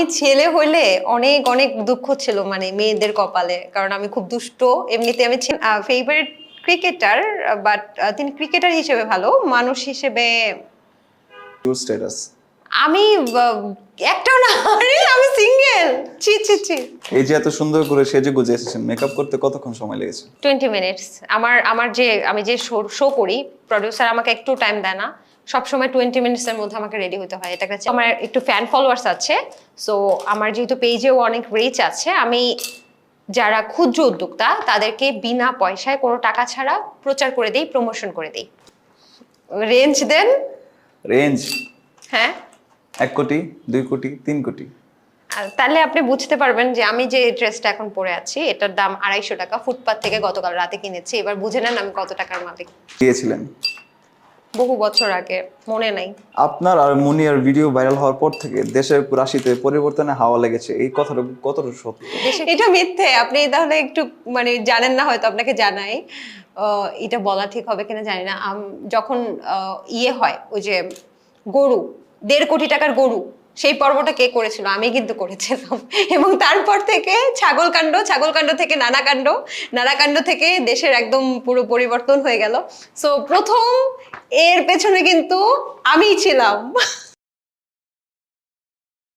আমি ছেলে হইলে অনেক অনেক দুঃখ ছিল মানে মেয়েদের কপালে, কারণ আমি খুব দুষ্ট এমনিতে। আমি ফেভারিট ক্রিকেটার, বাট তিনি ক্রিকেটার হিসেবে ভালো, মানুষ হিসেবে স্ট্যাটাস আমি একটাও না। আরে আমি সিঙ্গেল। ছি ছি ছি। এই যে এত সুন্দর করে সেজে গুজে এসেছেন, মেকআপ করতে কতক্ষণ সময় লেগেছে? 20 মিনিটস। আমার যে আমি যে শো করি, প্রডিউসার আমাকে একটু টাইম দেয় না, সবসময় 20 মিনিটসের মধ্যে আমাকে রেডি হতে হয়। এটা কাছে আমার একটু ফ্যান ফলোয়ার্স আছে, সো আমার যেহেতু পেজেও অনেক রিচ আছে, আমি যারা ক্ষুদ্র উদ্যোক্তা তাদেরকে বিনা পয়সায় কোনো টাকা ছাড়া প্রচার করে দেই, প্রমোশন করে দেই। রেঞ্জ দেন। রেঞ্জ হ্যাঁ, 1 কোটি, 2 কোটি, 3 কোটি। আর তাহলে আপনি বুঝতে পারবেন যে আমি যে ড্রেসটা এখন পরে আছি এটার দাম 250 টাকা, ফুটপাত থেকে গতকাল রাতে কিনেছি। এবার বুঝে নেন আমি কত টাকার মালিক। দিয়েছিলেন বহু বছর আগে, মনে নাই। আপনার আর মুনিয়ার ভিডিও ভাইরাল হওয়ার পর থেকে দেশের রাশিতে পরিবর্তনে হাওয়া লেগেছে, এই কথাটা কতটা সত্য? এটা মিথ্যে। আপনি তাহলে একটু মানে জানেন না, হয়তো আপনাকে জানাই। এটা বলা ঠিক হবে কিনা জানি না। যখন ইয়ে হয় ওই যে গরু, 1.5 কোটি টাকার গরু, সেই পর্বটা কে করেছিল? আমি কিন্তু করেছিলাম। এবং তারপর থেকে ছাগল কাণ্ড থেকে নানা কাণ্ড থেকে দেশের একদম পুরো পরিবর্তন হয়ে গেল। সো প্রথম এর পেছনে কিন্তু আমিই ছিলাম।